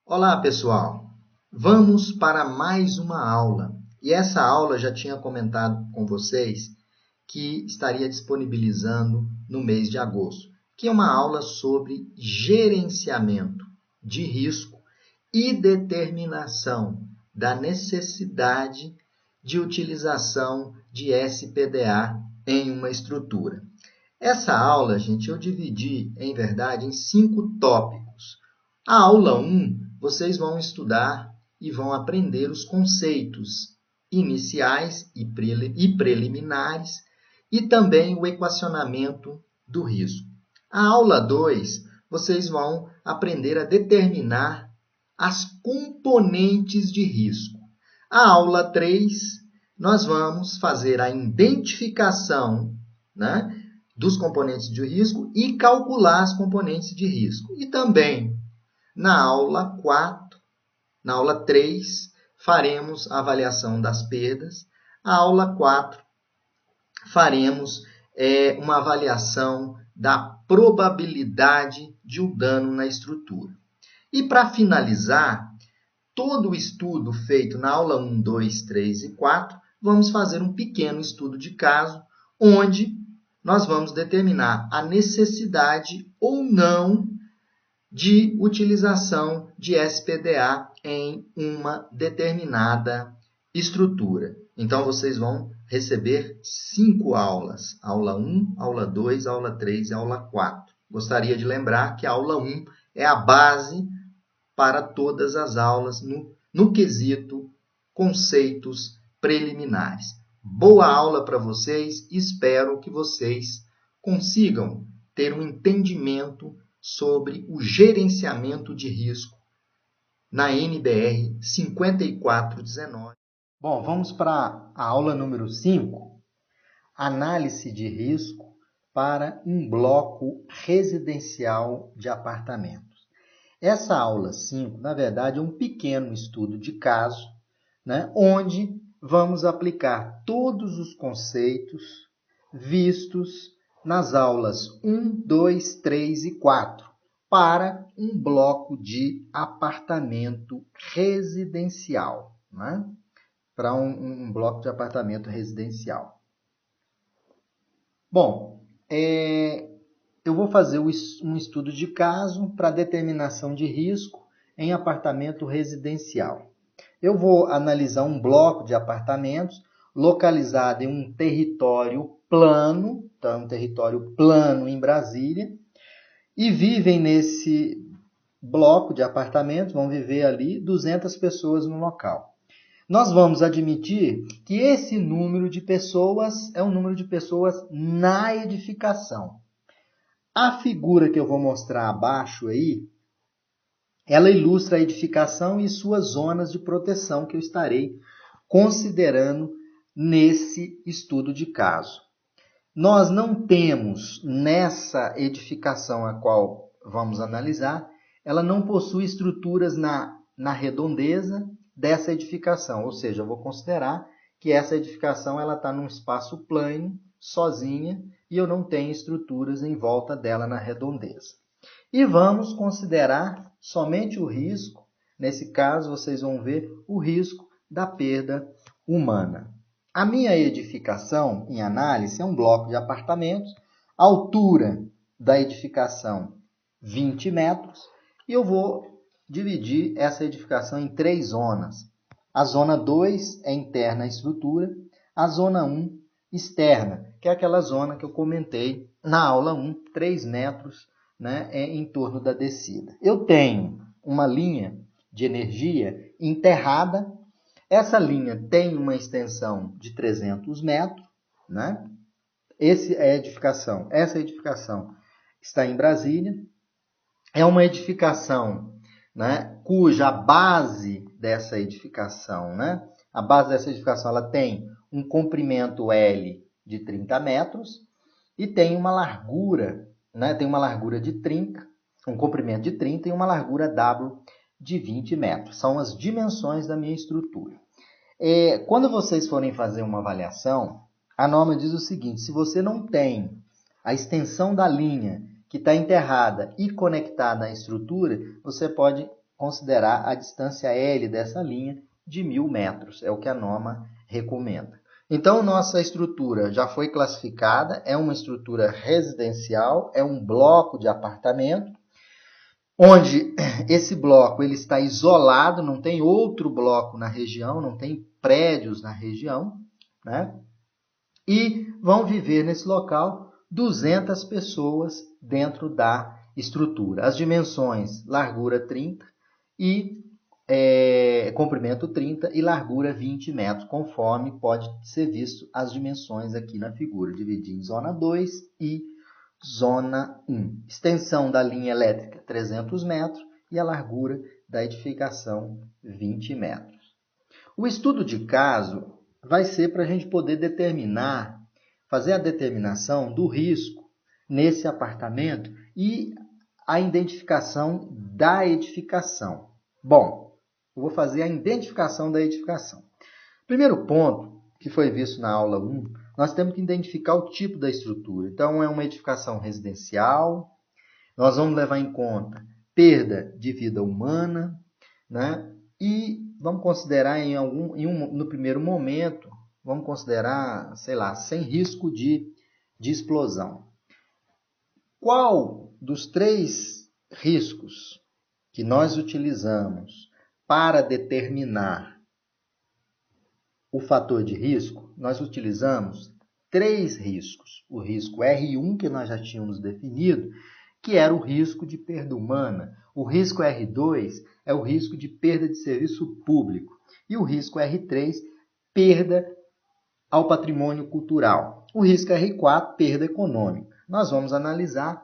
Olá, pessoal! Vamos para mais uma aula. E essa aula eu já tinha comentado com vocês que estaria disponibilizando no mês de agosto, que é uma aula sobre gerenciamento de risco e determinação da necessidade de utilização de SPDA em uma estrutura. Essa aula, gente, eu dividi, em verdade, em 5 tópicos. A aula 1, vocês vão estudar e vão aprender os conceitos iniciais e preliminares e também o equacionamento do risco. A aula 2, vocês vão aprender a determinar as componentes de risco. A aula 3, nós vamos fazer a identificação, né, dos componentes de risco e calcular as componentes de risco. E também, na aula 4, na aula 3, faremos a avaliação das perdas. A aula 4, faremos uma avaliação da probabilidade de um dano na estrutura. E para finalizar, todo o estudo feito na aula 1, 2, 3 e 4, vamos fazer um pequeno estudo de caso, onde nós vamos determinar a necessidade ou não de utilização de SPDA em uma determinada estrutura. Então, vocês vão receber 5 aulas. Aula 1, aula 2, aula 3 e aula 4. Gostaria de lembrar que a aula 1 é a base para todas as aulas no quesito conceitos preliminares. Boa aula para vocês, espero que vocês consigam ter um entendimento sobre o gerenciamento de risco na NBR 5419. Bom, vamos para a aula número 5, análise de risco para um bloco residencial de apartamentos. Essa aula 5, na verdade, é um pequeno estudo de caso, né, onde vamos aplicar todos os conceitos vistos nas aulas 1, 2, 3 e 4 para um bloco de apartamento residencial, né? Para um bloco de apartamento residencial. Bom, eu vou fazer um estudo de caso para determinação de risco em apartamento residencial. Eu vou analisar um bloco de apartamentos localizado em um território plano, então um território plano em Brasília, e vivem nesse bloco de apartamentos, vão viver ali 200 pessoas no local. Nós vamos admitir que esse número de pessoas é um número de pessoas na edificação. A figura que eu vou mostrar abaixo aí, ela ilustra a edificação e suas zonas de proteção que eu estarei considerando nesse estudo de caso. Nós não temos nessa edificação a qual vamos analisar, ela não possui estruturas na redondeza dessa edificação, ou seja, eu vou considerar que essa edificação ela está num espaço plano, sozinha, e eu não tenho estruturas em volta dela na redondeza. E vamos considerar somente o risco, nesse caso vocês vão ver o risco da perda humana. A minha edificação, em análise, é um bloco de apartamentos, altura da edificação 20 metros, e eu vou dividir essa edificação em 3 zonas. A zona 2 é interna à estrutura, a zona 1 externa, que é aquela zona que eu comentei na aula 1, 3 metros, né, em torno da descida. Eu tenho uma linha de energia enterrada. Essa linha tem uma extensão de 300 metros, né? Essa edificação está em Brasília. É uma edificação, né, cuja base dessa edificação, né, a base dessa edificação ela tem um comprimento L de 30 metros e tem uma largura, né, de 30, um comprimento de 30 e uma largura W de 20 metros. São as dimensões da minha estrutura. Quando vocês forem fazer uma avaliação, a norma diz o seguinte: se você não tem a extensão da linha que está enterrada e conectada à estrutura, você pode considerar a distância L dessa linha de 1.000 metros, é o que a norma recomenda. Então, nossa estrutura já foi classificada, é uma estrutura residencial, é um bloco de apartamento, onde esse bloco ele está isolado, não tem outro bloco na região, não tem prédios na região, né? E vão viver nesse local 200 pessoas dentro da estrutura. As dimensões, largura 30 e comprimento 30 e largura 20 metros, conforme pode ser visto as dimensões aqui na figura, dividir em zona 2 e zona 1. Extensão da linha elétrica 300 metros e a largura da edificação 20 metros. O estudo de caso vai ser para a gente poder determinar, fazer a determinação do risco nesse apartamento e a identificação da edificação. Bom, eu vou fazer a identificação da edificação. Primeiro ponto, que foi visto na aula 1, nós temos que identificar o tipo da estrutura. Então, é uma edificação residencial, nós vamos levar em conta perda de vida humana, né? E vamos considerar no primeiro momento, vamos considerar, sei lá, sem risco de explosão. Qual dos 3 riscos que nós utilizamos para determinar o fator de risco? Nós utilizamos 3 riscos. O risco R1, que nós já tínhamos definido, que era o risco de perda humana. O risco R2 é o risco de perda de serviço público. E o risco R3, perda ao patrimônio cultural. O risco R4, perda econômica. Nós vamos analisar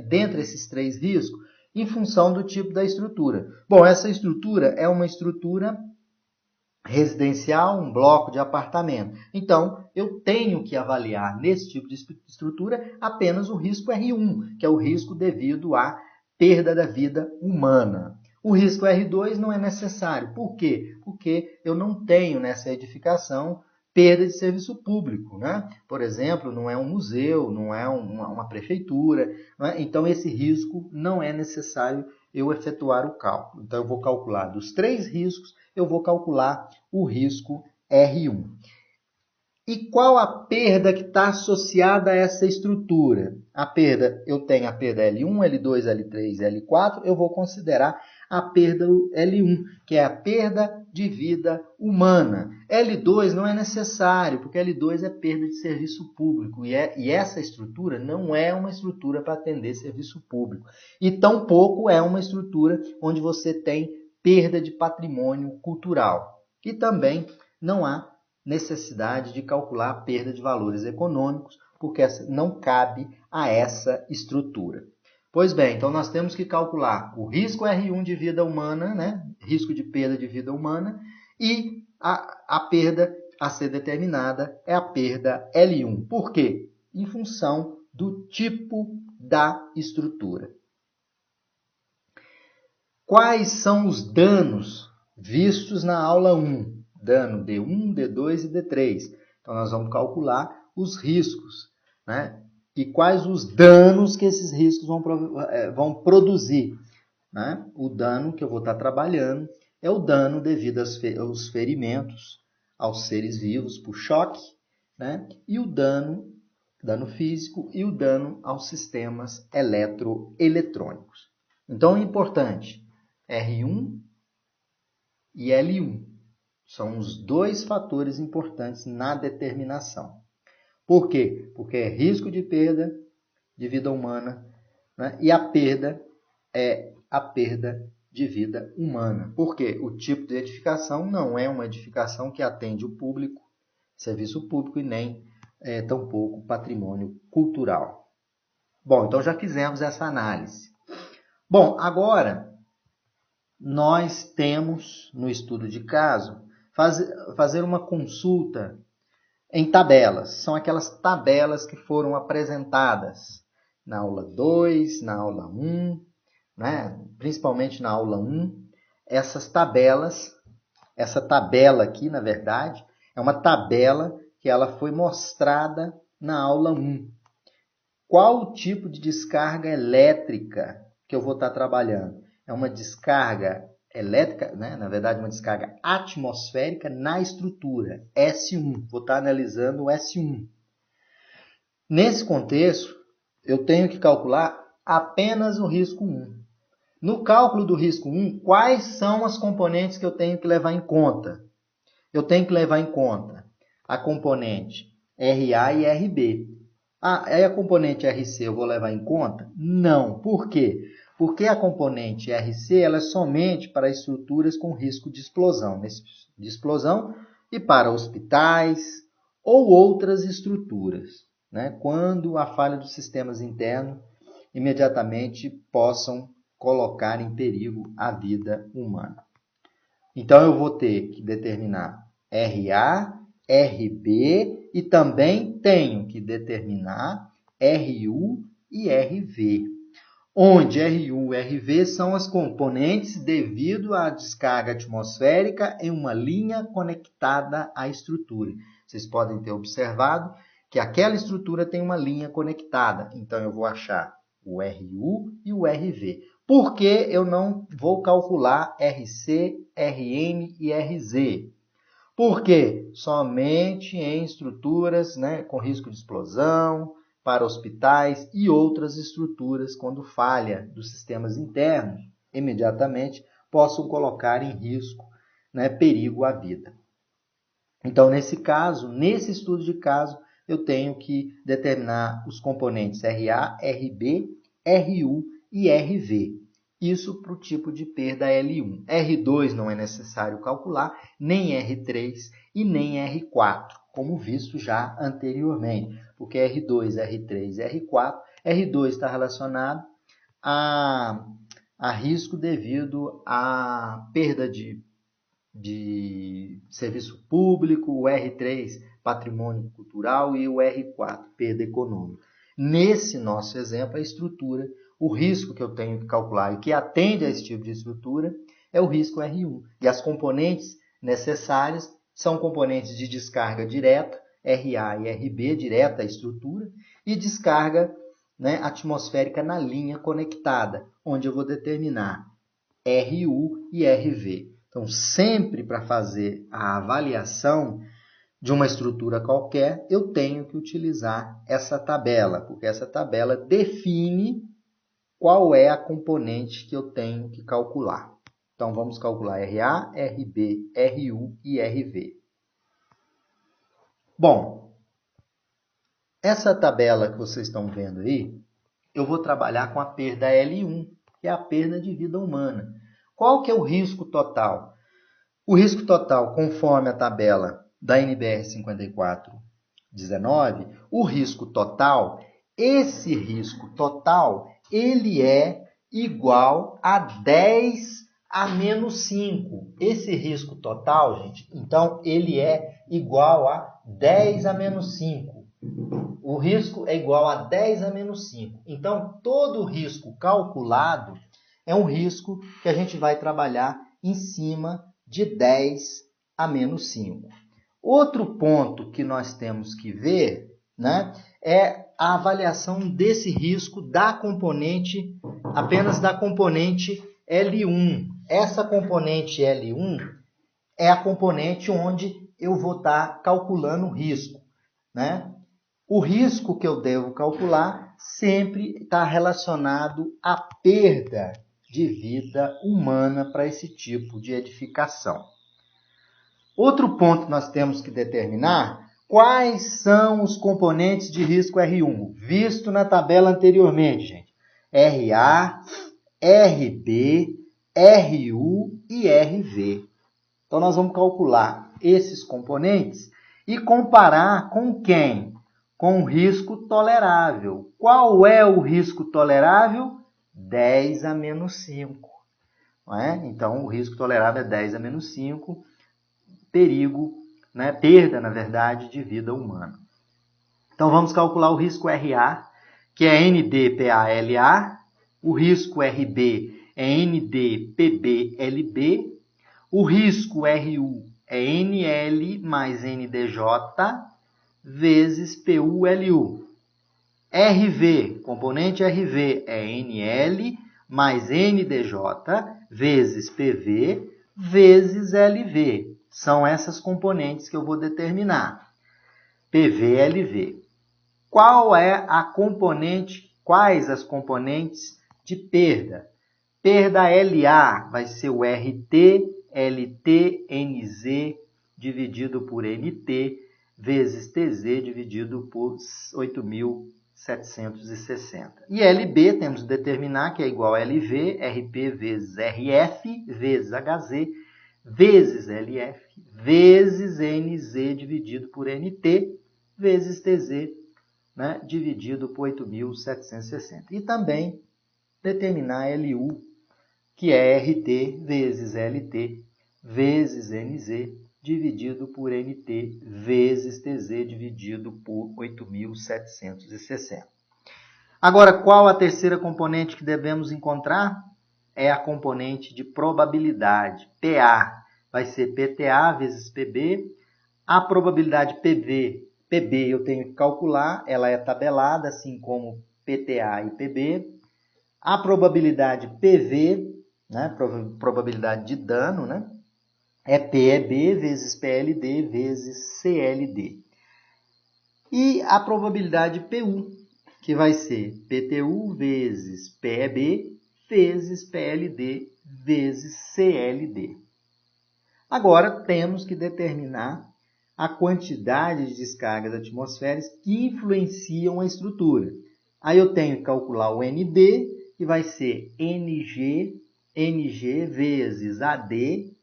dentre esses 3 riscos em função do tipo da estrutura. Bom, essa estrutura é uma estrutura residencial, um bloco de apartamento. Então, eu tenho que avaliar nesse tipo de estrutura apenas o risco R1, que é o risco devido à perda da vida humana. O risco R2 não é necessário. Por quê? Porque eu não tenho nessa edificação perda de serviço público, né? Por exemplo, não é um museu, não é uma prefeitura, né? Então esse risco não é necessário eu efetuar o cálculo. Então eu vou calcular dos 3 riscos, eu vou calcular o risco R1. E qual a perda que está associada a essa estrutura? Eu tenho a perda L1, L2, L3, L4, eu vou considerar a perda L1, que é a perda de vida humana. L2 não é necessário, porque L2 é perda de serviço público, e essa estrutura não é uma estrutura para atender serviço público. E tampouco é uma estrutura onde você tem perda de patrimônio cultural. E também não há necessidade de calcular a perda de valores econômicos, porque não cabe a essa estrutura. Pois bem, então nós temos que calcular o risco R1 de vida humana, né? Risco de perda de vida humana, e a perda a ser determinada é a perda L1. Por quê? Em função do tipo da estrutura. Quais são os danos vistos na aula 1? Dano D1, D2 e D3. Então, nós vamos calcular os riscos, né? E quais os danos que esses riscos vão produzir, né? O dano que eu vou estar trabalhando é o dano devido aos ferimentos aos seres vivos por choque, né? E o dano físico e o dano aos sistemas eletrônicos. Então, é importante, R1 e L1. São os 2 fatores importantes na determinação. Por quê? Porque é risco de perda de vida humana, né? E a perda é a perda de vida humana. Por quê? O tipo de edificação não é uma edificação que atende o público, serviço público, e nem tampouco patrimônio cultural. Bom, então já fizemos essa análise. Bom, agora nós temos no estudo de caso fazer uma consulta em tabelas. São aquelas tabelas que foram apresentadas na aula 2, na aula 1, né? Principalmente na aula 1. Essas tabelas, essa tabela aqui, na verdade, é uma tabela que ela foi mostrada na aula 1. qual o tipo de descarga elétrica que eu vou estar trabalhando. É uma descarga elétrica, né? Na verdade, uma descarga atmosférica na estrutura, S1. Vou estar analisando o S1. Nesse contexto, eu tenho que calcular apenas o risco 1. No cálculo do risco 1, quais são as componentes que eu tenho que levar em conta? Eu tenho que levar em conta a componente RA e RB. Aí a componente RC eu vou levar em conta? Não. Por quê? Porque a componente RC ela é somente para estruturas com risco de explosão, e para hospitais ou outras estruturas, né? Quando a falha dos sistemas internos imediatamente possam colocar em perigo a vida humana. Então, eu vou ter que determinar RA, RB e também tenho que determinar RU e RV, onde RU e RV são as componentes devido à descarga atmosférica em uma linha conectada à estrutura. Vocês podem ter observado que aquela estrutura tem uma linha conectada, então eu vou achar o RU e o RV. Por que eu não vou calcular RC, RN e RZ? Porque somente em estruturas, né, com risco de explosão, para hospitais e outras estruturas, quando falha dos sistemas internos, imediatamente possam colocar em risco, né, perigo à vida. Então, nesse caso, nesse estudo de caso, eu tenho que determinar os componentes RA, RB, RU e RV. Isso para o tipo de perda L1. R2 não é necessário calcular, nem R3 e nem R4, como visto já anteriormente. Porque R2, R3 e R4, R2 está relacionado a risco devido à perda de serviço público, o R3, patrimônio cultural, e o R4, perda econômica. Nesse nosso exemplo, a estrutura, o risco que eu tenho que calcular e que atende a esse tipo de estrutura é o risco R1. E as componentes necessárias são componentes de descarga direta, RA e RB, direta à estrutura, e descarga, né, atmosférica na linha conectada, onde eu vou determinar RU e RV. Então, sempre para fazer a avaliação de uma estrutura qualquer, eu tenho que utilizar essa tabela, porque essa tabela define qual é a componente que eu tenho que calcular. Então, vamos calcular RA, RB, RU e RV. Bom, essa tabela que vocês estão vendo aí, eu vou trabalhar com a perda L1, que é a perda de vida humana. Qual que é o risco total? O risco total, conforme a tabela da NBR 5419, o risco total, esse risco total, ele é igual a 10 a menos 5. Esse risco total, gente, então, ele é igual a 10 a menos 5. O risco é igual a 10 a menos 5. Então, todo risco calculado é um risco que a gente vai trabalhar em cima de 10 a menos 5. Outro ponto que nós temos que ver, né, é a avaliação desse risco da componente, apenas da componente L1. Essa componente L1 é a componente onde eu vou estar calculando o risco, né? O risco que eu devo calcular sempre está relacionado à perda de vida humana para esse tipo de edificação. Outro ponto que nós temos que determinar, quais são os componentes de risco R1, visto na tabela anteriormente, gente. RA, RB, RU e RV. Então, nós vamos calcular esses componentes e comparar com quem? Com o risco tolerável. Qual é o risco tolerável? 10 a menos 5. Não é? Então, o risco tolerável é 10 a menos 5, perigo, né? Perda, na verdade, de vida humana. Então, vamos calcular o risco RA, que é NDPALA, o risco RB é NDPBLB, o risco RU é NL mais NDJ vezes PULU. RV, componente RV é NL mais NDJ vezes PV vezes LV. São essas componentes que eu vou determinar. PV, LV. Qual é a componente, quais as componentes de perda? Perda LA vai ser o RT, LT, NZ dividido por NT vezes TZ dividido por 8.760. E LB temos que determinar que é igual a LV, RP vezes RF vezes HZ vezes LF vezes NZ dividido por NT vezes TZ, né, dividido por 8.760. E também determinar LU, que é RT vezes LT vezes NZ dividido por NT vezes TZ dividido por 8.760. Agora, qual a terceira componente que devemos encontrar? É a componente de probabilidade, PA. Vai ser PTA vezes PB. A probabilidade PB eu tenho que calcular, ela é tabelada, assim como PTA e PB. A probabilidade PV, né, probabilidade de dano, né, é PEB vezes PLD vezes CLD. E a probabilidade PU, que vai ser PTU vezes PEB vezes PLD vezes CLD. Agora, temos que determinar a quantidade de descargas atmosféricas que influenciam a estrutura. Aí eu tenho que calcular o ND, que vai ser NG vezes AD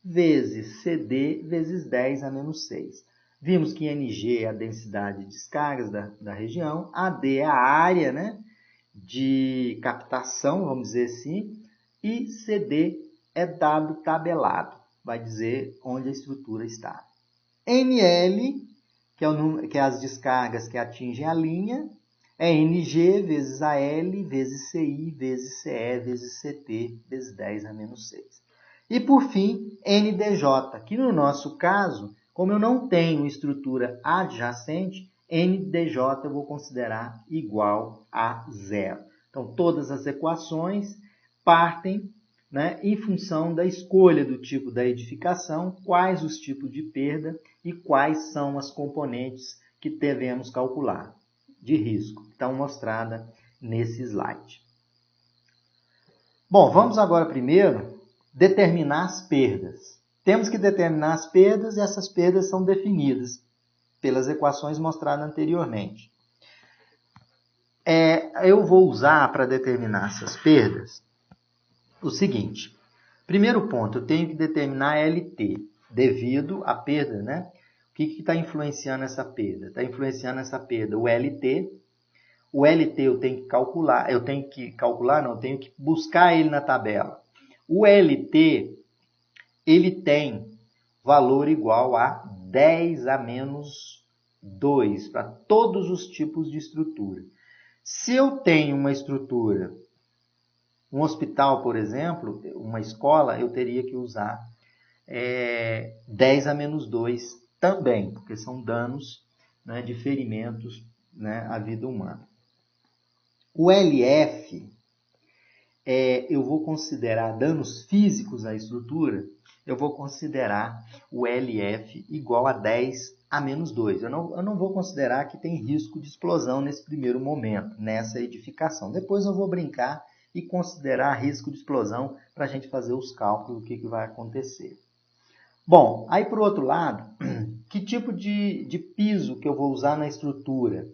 vezes CD vezes 10 a menos 6. Vimos que NG é a densidade de descargas da região, AD é a área, né, de captação, vamos dizer assim, e CD é dado tabelado, vai dizer onde a estrutura está. NL, que é as descargas que atingem a linha, é NG vezes AL vezes CI vezes CE vezes CT vezes 10 a menos 6. E, por fim, NDJ, que no nosso caso, como eu não tenho estrutura adjacente, NDJ eu vou considerar igual a zero. Então, todas as equações partem, né, em função da escolha do tipo da edificação, quais os tipos de perda e quais são as componentes que devemos calcular de risco. Estão mostradas nesse slide. Bom, vamos agora primeiro determinar as perdas. Temos que determinar as perdas e essas perdas são definidas pelas equações mostradas anteriormente. Eu vou usar para determinar essas perdas o seguinte. Primeiro ponto, eu tenho que determinar LT, devido à perda, né? O que está influenciando essa perda? Está influenciando essa perda o LT. O LT eu tenho que calcular, eu tenho que buscar ele na tabela. O LT, ele tem valor igual a 10 a menos 2 para todos os tipos de estrutura. Se eu tenho uma estrutura, um hospital, por exemplo, uma escola, eu teria que usar 10 a menos 2 também, porque são danos, né, de ferimentos, né, à vida humana. O LF, eu vou considerar danos físicos à estrutura, eu vou considerar o LF igual a 10 a menos 2. Eu não vou considerar que tem risco de explosão nesse primeiro momento, nessa edificação. Depois eu vou brincar e considerar risco de explosão para a gente fazer os cálculos do que vai acontecer. Bom, aí por outro lado, que tipo de piso que eu vou usar na estrutura?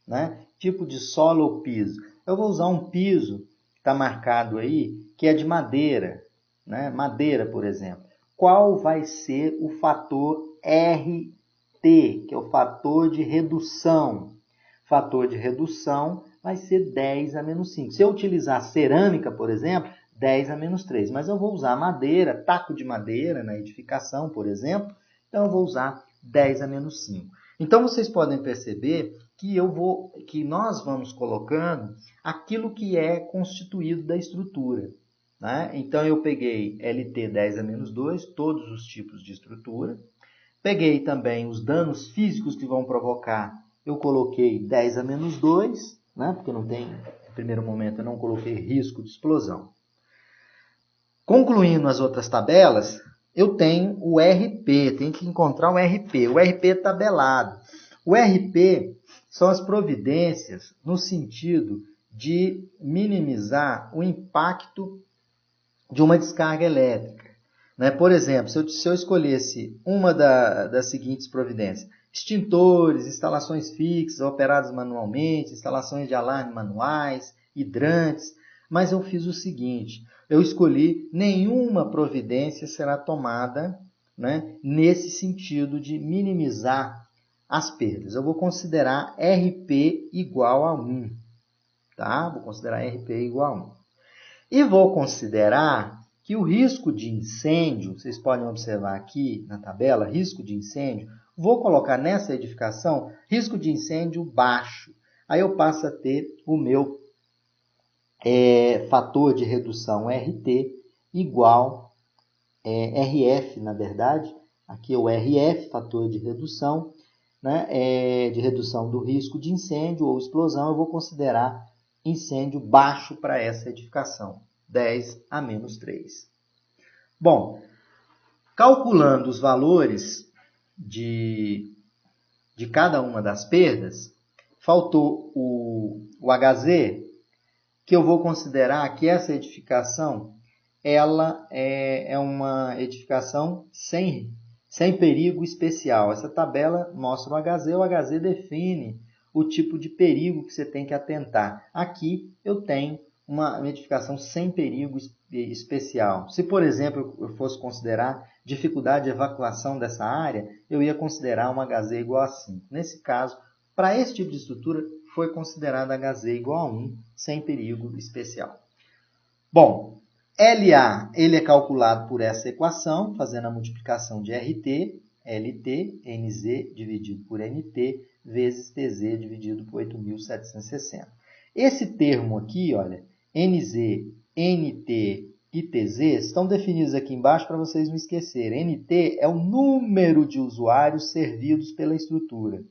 Né? Tipo de solo ou piso? Eu vou usar um piso, que está marcado aí, que é de madeira, né? Madeira, por exemplo. Qual vai ser o fator RT, que é o fator de redução? Fator de redução vai ser 10 a menos 5. Se eu utilizar cerâmica, por exemplo, 10 a menos 3. Mas eu vou usar madeira, taco de madeira na edificação, por exemplo. Então, eu vou usar 10 a menos 5. Então, vocês podem perceber que nós vamos colocando aquilo que é constituído da estrutura. Né? Então, eu peguei LT 10 a menos 2, todos os tipos de estrutura. Peguei também os danos físicos que vão provocar eu coloquei 10 a menos 2, né? Porque não tem, no primeiro momento eu não coloquei risco de explosão. Concluindo as outras tabelas, eu tenho o RP, tenho que encontrar o RP. O RP tabelado. O RP são as providências no sentido de minimizar o impacto de uma descarga elétrica. Né? Por exemplo, se eu escolhesse uma das seguintes providências: extintores, instalações fixas operadas manualmente, instalações de alarme manuais, hidrantes, mas eu fiz o seguinte: eu escolhi nenhuma providência será tomada, né, nesse sentido de minimizar as perdas. Eu vou considerar RP igual a 1. Tá? Vou considerar RP igual a 1. E vou considerar que o risco de incêndio, vocês podem observar aqui na tabela, risco de incêndio, vou colocar nessa edificação risco de incêndio baixo. Aí eu passo a ter o meu fator de redução RT igual RF, na verdade. Aqui é o RF, fator de redução, né, de redução do risco de incêndio ou explosão. Eu vou considerar incêndio baixo para essa edificação, 10 a menos 3. Bom, calculando os valores de cada uma das perdas, faltou o HZ, que eu vou considerar que essa edificação ela é uma edificação sem perigo especial. Essa tabela mostra o HZ define o tipo de perigo que você tem que atentar. Aqui eu tenho uma edificação sem perigo especial. Se, por exemplo, eu fosse considerar dificuldade de evacuação dessa área, eu ia considerar uma HZ igual a 5. Nesse caso, para esse tipo de estrutura, foi considerada HZ igual a 1, sem perigo especial. Bom, LA ele é calculado por essa equação, fazendo a multiplicação de RT, LT, NZ dividido por NT, vezes TZ dividido por 8.760. Esse termo aqui, olha, NZ, NT e TZ estão definidos aqui embaixo para vocês não esquecerem. NT é o número de usuários servidos pela estrutura.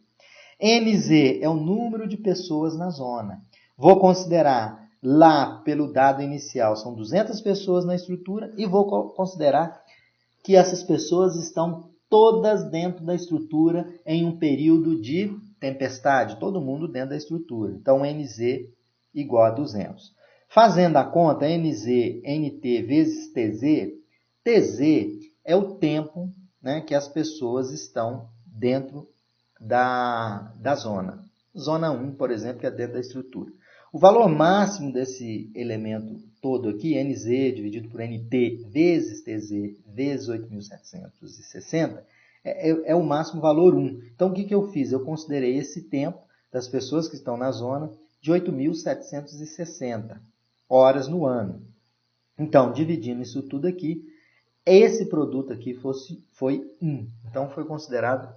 NZ é o número de pessoas na zona. Vou considerar lá, pelo dado inicial, são 200 pessoas na estrutura e vou considerar que essas pessoas estão todas dentro da estrutura em um período de tempestade, todo mundo dentro da estrutura. Então, NZ igual a 200. Fazendo a conta, NZ, NT vezes TZ, TZ é o tempo, né, que as pessoas estão dentro da zona. Zona 1, por exemplo, que é dentro da estrutura. O valor máximo desse elemento todo aqui, NZ dividido por NT vezes TZ vezes 8.760, é o máximo valor 1. Então, o que eu fiz? Eu considerei esse tempo das pessoas que estão na zona de 8.760 horas no ano. Então, dividindo isso tudo aqui, esse produto aqui foi 1. Então,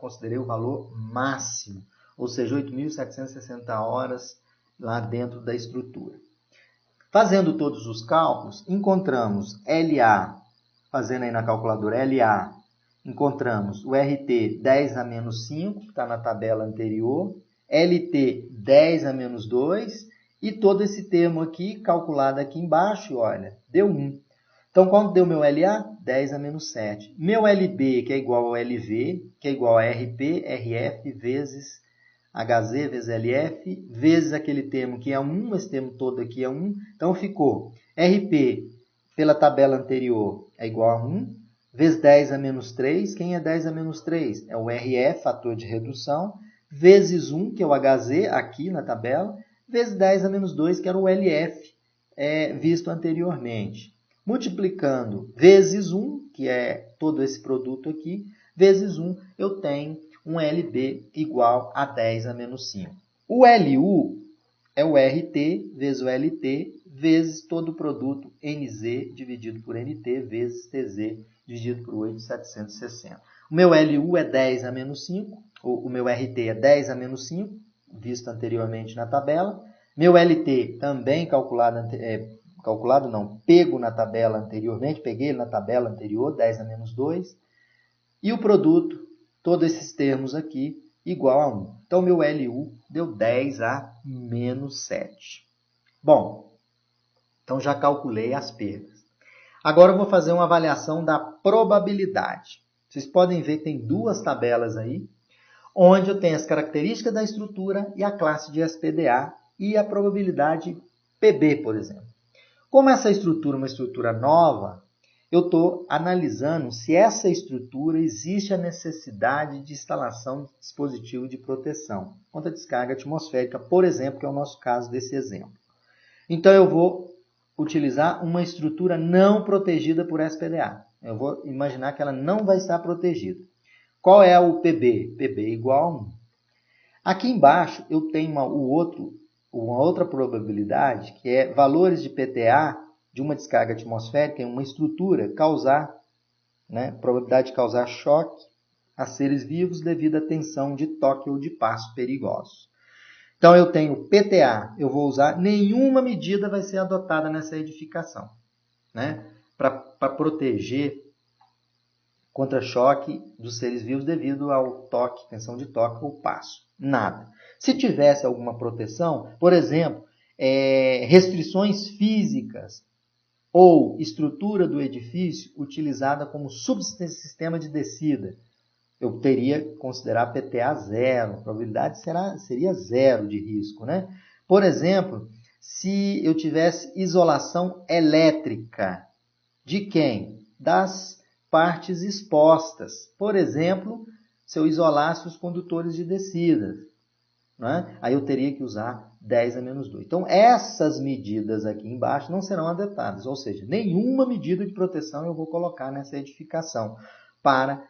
considerei o valor máximo, ou seja, 8.760 horas lá dentro da estrutura. Fazendo todos os cálculos, encontramos LA, fazendo aí na calculadora LA, encontramos o RT 10 a menos 5, que está na tabela anterior, LT 10 a menos 2, e todo esse termo aqui, calculado aqui embaixo, olha, deu 1. Então, quanto deu meu LA? 10 a menos 7. Meu LB, que é igual ao LV, que é igual a RP, RF, vezes HZ, vezes LF, vezes aquele termo que é 1, esse termo todo aqui é 1. Então, ficou RP, pela tabela anterior, é igual a 1, vezes 10 a menos 3. Quem é 10 a menos 3? É o RF, fator de redução, vezes 1, que é o HZ, aqui na tabela, vezes 10 a menos 2, que era o LF, visto anteriormente. Multiplicando vezes 1, que é todo esse produto aqui, vezes 1, eu tenho um LB igual a 10 a menos 5. O LU é o RT vezes o LT vezes todo o produto NZ dividido por NT vezes TZ dividido por 8.760. O meu LU é 10 a menos 5, o meu RT é 10 a menos 5, visto anteriormente na tabela. Meu LT também pego na tabela anteriormente, peguei ele na tabela anterior, 10 a menos 2. E o produto, todos esses termos aqui, igual a 1. Então, meu LU deu 10 a menos 7. Bom, então já calculei as perdas. Agora eu vou fazer uma avaliação da probabilidade. Vocês podem ver que tem duas tabelas aí, onde eu tenho as características da estrutura e a classe de SPDA e a probabilidade PB, por exemplo. Como essa estrutura é uma estrutura nova, eu estou analisando se essa estrutura existe a necessidade de instalação de dispositivo de proteção contra a descarga atmosférica, por exemplo, que é o nosso caso desse exemplo. Então, eu vou utilizar uma estrutura não protegida por SPDA. Eu vou imaginar que ela não vai estar protegida. Qual é o PB? PB igual a 1. Aqui embaixo eu tenho uma outra probabilidade, que é valores de PTA de uma descarga atmosférica em uma estrutura causar, probabilidade de causar choque a seres vivos devido à tensão de toque ou de passo perigosos. Então, eu tenho PTA, eu vou usar, nenhuma medida vai ser adotada nessa edificação, para proteger contra choque dos seres vivos devido ao toque, tensão de toque ou passo. Nada. Se tivesse alguma proteção, por exemplo, restrições físicas ou estrutura do edifício utilizada como subsistema de descida, eu teria que considerar PTA zero, a probabilidade seria zero de risco. Por exemplo, se eu tivesse isolação elétrica, de quem? Das partes expostas. Por exemplo, se eu isolasse os condutores de descida, aí eu teria que usar 10 a menos 2. Então, essas medidas aqui embaixo não serão adotadas, ou seja, nenhuma medida de proteção eu vou colocar nessa edificação para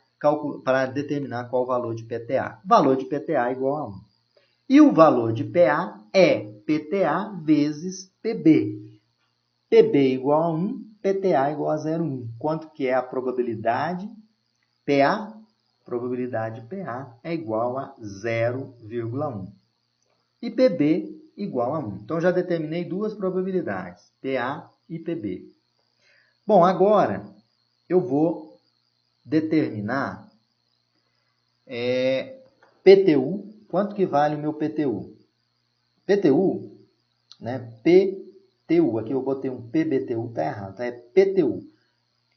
determinar qual o valor de PTA. O valor de PTA é igual a 1. E o valor de PA é PTA vezes PB. PB igual a 1, PTA igual a 0,1. Quanto que é a probabilidade PA? Probabilidade PA é igual a 0,1. E PB igual a 1. Então, já determinei duas probabilidades, PA e PB. Bom, agora eu vou determinar PTU. Quanto que vale o meu PTU? PTU, PTU, aqui eu botei um PBTU, está errado, é PTU.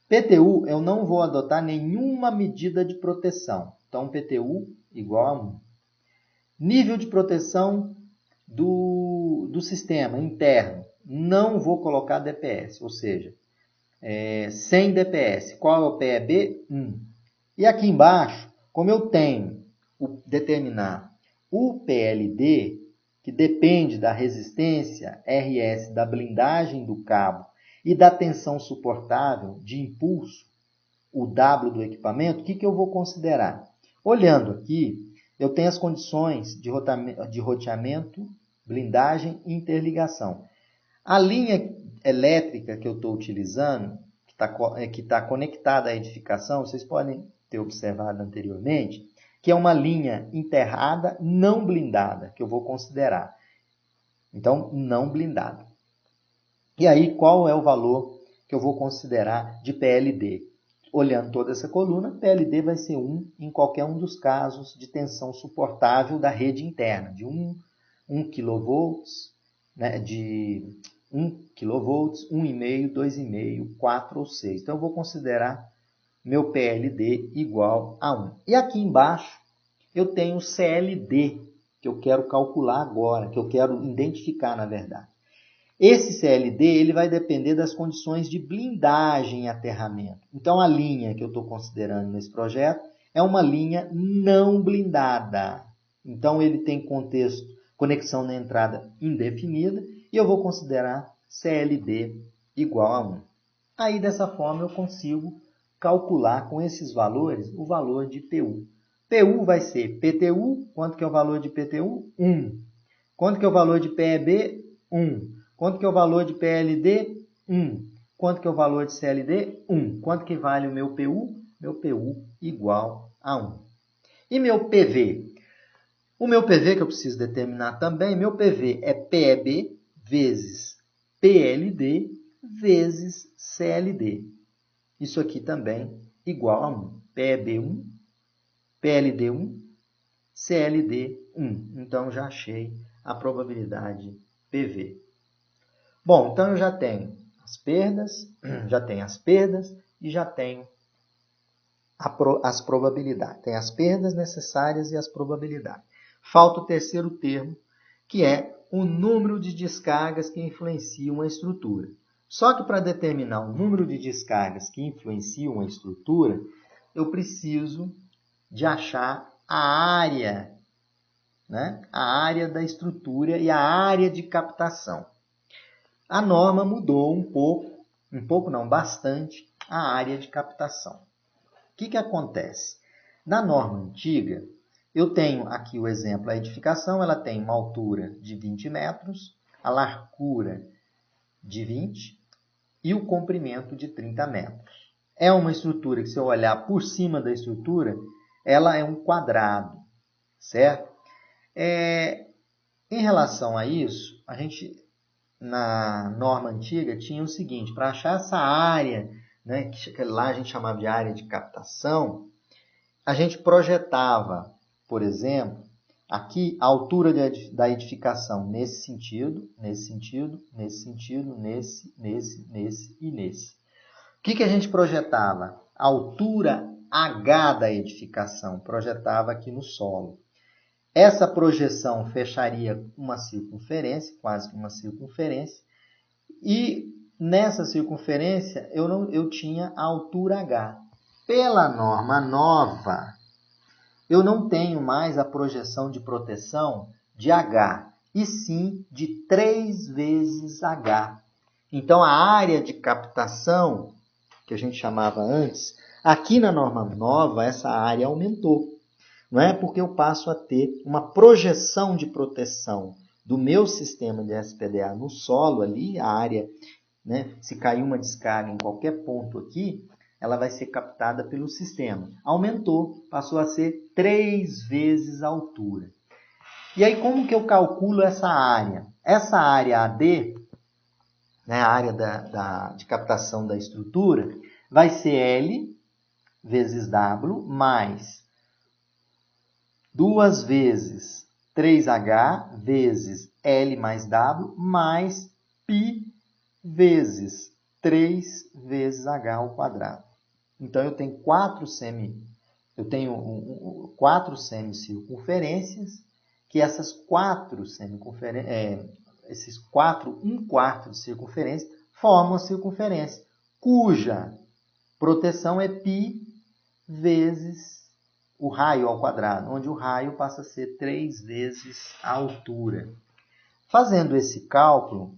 PTU, eu não vou adotar nenhuma medida de proteção. Então, PTU igual a 1. Nível de proteção do sistema interno. Não vou colocar DPS, ou seja, sem DPS. Qual é o PEB? 1. E aqui embaixo, como eu tenho determinar o PLD, que depende da resistência RS da blindagem do cabo e da tensão suportável de impulso, o W do equipamento, o que eu vou considerar? Olhando aqui, eu tenho as condições de roteamento, blindagem e interligação. A linha elétrica que eu estou utilizando, que está conectada à edificação, vocês podem ter observado anteriormente, que é uma linha enterrada não blindada, que eu vou considerar. Então, não blindada. E aí, qual é o valor que eu vou considerar de PLD? Olhando toda essa coluna, PLD vai ser 1 em qualquer um dos casos de tensão suportável da rede interna, de 1 kV, de 1 kV, 1,5, 2,5, 4 ou 6. Então, eu vou considerar meu PLD igual a 1. E aqui embaixo, eu tenho o CLD, que eu quero calcular agora, que eu quero identificar, na verdade. Esse CLD ele vai depender das condições de blindagem e aterramento. Então, a linha que eu estou considerando nesse projeto é uma linha não blindada. Então, ele tem conexão na entrada indefinida e eu vou considerar CLD igual a 1. Aí, dessa forma, eu consigo calcular com esses valores o valor de PU. PU vai ser PTU, quanto que é o valor de PTU? 1. Quanto que é o valor de PEB? 1. Quanto que é o valor de PLD? 1. Quanto que é o valor de CLD? 1. Quanto que vale o meu PU? Meu PU igual a 1. E meu PV? O meu PV que eu preciso determinar também, meu PV é PEB vezes PLD vezes CLD. Isso aqui também igual a 1. PEB 1, PLD 1, CLD 1. Então, já achei a probabilidade PV. Bom, então eu já tenho as perdas e já tenho as probabilidades. Tem as perdas necessárias e as probabilidades. Falta o terceiro termo, que é o número de descargas que influenciam a estrutura. Só que para determinar o número de descargas que influenciam a estrutura, eu preciso de achar a área, né? A área da estrutura e a área de captação. A norma mudou bastante, a área de captação. O que acontece? Na norma antiga, eu tenho aqui o exemplo, a edificação, ela tem uma altura de 20 metros, a largura de 20 e o comprimento de 30 metros. É uma estrutura que, se eu olhar por cima da estrutura, ela é um quadrado, certo? Em relação a isso, a gente, na norma antiga, tinha o seguinte, para achar essa área, né, que lá a gente chamava de área de captação, a gente projetava, por exemplo, aqui a altura da edificação nesse sentido, nesse sentido, nesse sentido, nesse e nesse. O que a gente projetava? A altura H da edificação, projetava aqui no solo. Essa projeção fecharia uma circunferência, quase que uma circunferência, e nessa circunferência eu tinha a altura H. Pela norma nova, eu não tenho mais a projeção de proteção de H, e sim de 3 vezes H. Então, a área de captação, que a gente chamava antes, aqui na norma nova, essa área aumentou. Não é porque eu passo a ter uma projeção de proteção do meu sistema de SPDA no solo ali, a área, né, se cair uma descarga em qualquer ponto aqui, ela vai ser captada pelo sistema. Aumentou, passou a ser 3 vezes a altura. E aí, como que eu calculo essa área? Essa área AD, né, a área de captação da estrutura, vai ser L vezes W mais 2 vezes 3H vezes L mais W mais π vezes 3 vezes H ao quadrado. Então, eu tenho 4 semicircunferências, que essas 4 esses 4 1/4 de circunferência formam a circunferência, cuja proteção é π vezes o raio ao quadrado, onde o raio passa a ser 3 vezes a altura. Fazendo esse cálculo,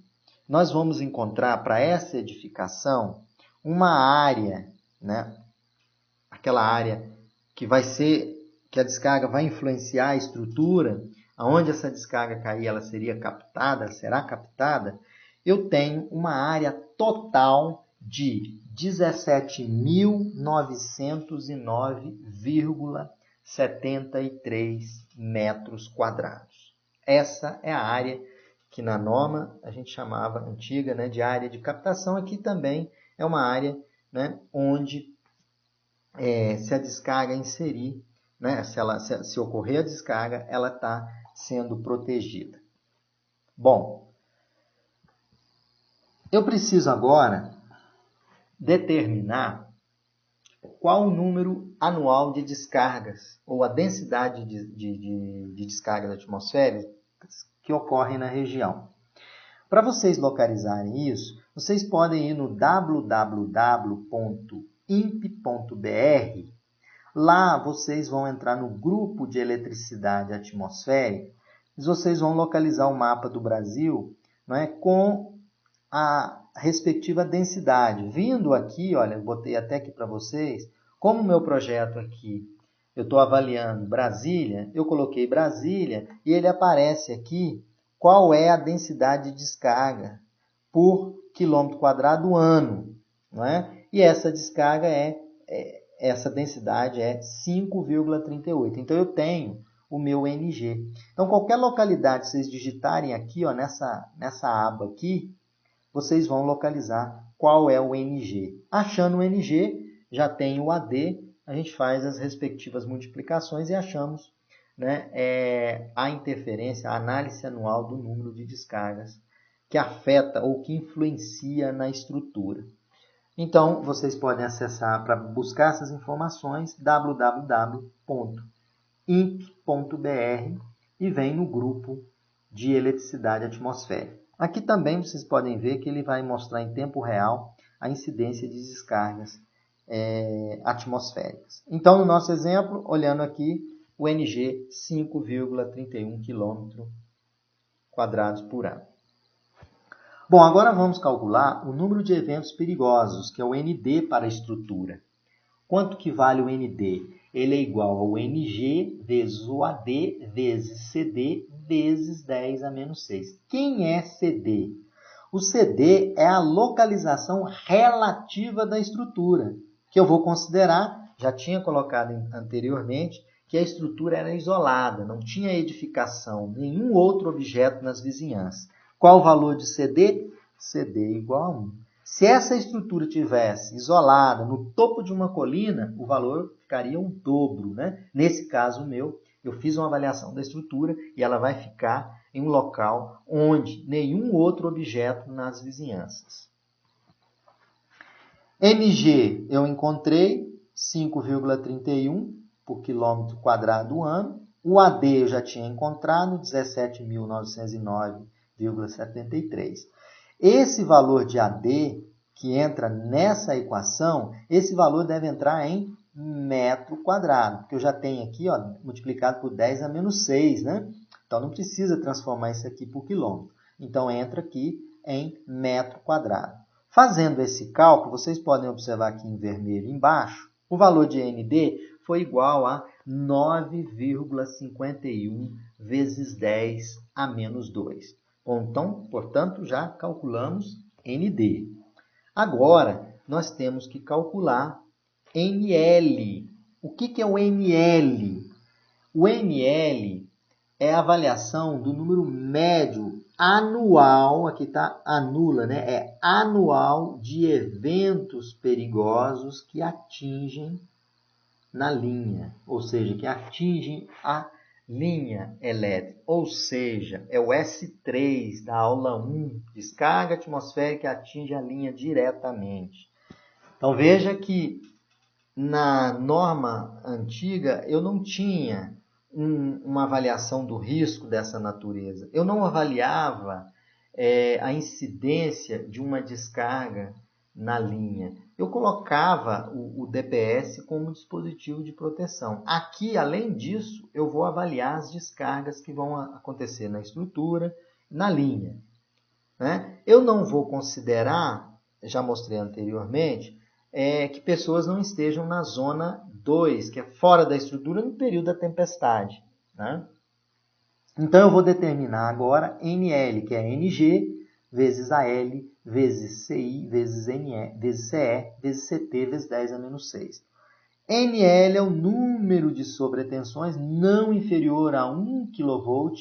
nós vamos encontrar para essa edificação uma área, né? Aquela área que a descarga vai influenciar a estrutura, aonde essa descarga cair, ela será captada, eu tenho uma área total de 17.909,73 metros quadrados. Essa é a área que na norma a gente chamava antiga, né, de área de captação. Aqui também é uma área, né, onde se a descarga inserir, né, se ocorrer a descarga, ela está sendo protegida. Bom, eu preciso agora determinar qual o número anual de descargas, ou a densidade de descarga da atmosfera que ocorre na região. Para vocês localizarem isso, vocês podem ir no www.imp.br. Lá vocês vão entrar no grupo de eletricidade atmosférica e vocês vão localizar o mapa do Brasil, não é, com a respectiva densidade. Vindo aqui, olha, eu botei até aqui para vocês, como o meu projeto aqui, eu estou avaliando Brasília, eu coloquei Brasília e ele aparece aqui qual é a densidade de descarga por quilômetro quadrado ano, não é? E essa descarga essa densidade é 5,38. Então, eu tenho o meu NG. Então, qualquer localidade que vocês digitarem aqui, ó, nessa aba aqui, vocês vão localizar qual é o NG. Achando o NG, já tem o AD, a gente faz as respectivas multiplicações e achamos, né, é a interferência, a análise anual do número de descargas que afeta ou que influencia na estrutura. Então, vocês podem acessar para buscar essas informações www.imp.br e vem no grupo de eletricidade atmosférica. Aqui também vocês podem ver que ele vai mostrar em tempo real a incidência de descargas atmosféricas. Então, no nosso exemplo, olhando aqui, o NG 5,31 km² por ano. Bom, agora vamos calcular o número de eventos perigosos, que é o ND para a estrutura. Quanto que vale o ND? Ele é igual ao NG vezes o AD vezes CD vezes 10 a menos 6. Quem é CD? O CD é a localização relativa da estrutura, que eu vou considerar, já tinha colocado anteriormente, que a estrutura era isolada, não tinha edificação, nenhum outro objeto nas vizinhanças. Qual o valor de CD? CD igual a 1. Se essa estrutura tivesse isolada no topo de uma colina, o valor ficaria um dobro, né? Nesse caso meu, eu fiz uma avaliação da estrutura e ela vai ficar em um local onde nenhum outro objeto nas vizinhanças. NG eu encontrei 5,31 por quilômetro quadrado ano. O AD eu já tinha encontrado, 17.909,73. Esse valor de AD que entra nessa equação, esse valor deve entrar em metro quadrado, porque eu já tenho aqui multiplicado por 10 a menos 6, né? Então não precisa transformar isso aqui por quilômetro. Então entra aqui em metro quadrado. Fazendo esse cálculo, vocês podem observar aqui em vermelho embaixo, o valor de ND foi igual a 9,51 vezes 10 a menos 2. Então, portanto, já calculamos ND. Agora, nós temos que calcular NL. O que é o NL? O NL é a avaliação do número médio anual, aqui está anula, né? É anual de eventos perigosos que atingem na linha, ou seja, que atingem a linha elétrica, ou seja, é o S3 da aula 1, descarga atmosférica que atinge a linha diretamente. Então veja que na norma antiga eu não tinha uma avaliação do risco dessa natureza. Eu não avaliava a incidência de uma descarga na linha. Eu colocava o DPS como dispositivo de proteção. Aqui, além disso, eu vou avaliar as descargas que vão acontecer na estrutura, na linha, né? Eu não vou considerar, já mostrei anteriormente, que pessoas não estejam na zona 2, que é fora da estrutura, no período da tempestade, né? Então, eu vou determinar agora NL, que é NG, vezes AL, vezes CI, vezes NE, vezes CE, vezes CT, vezes 10 a menos 6. NL é o número de sobretensões não inferior a 1 kV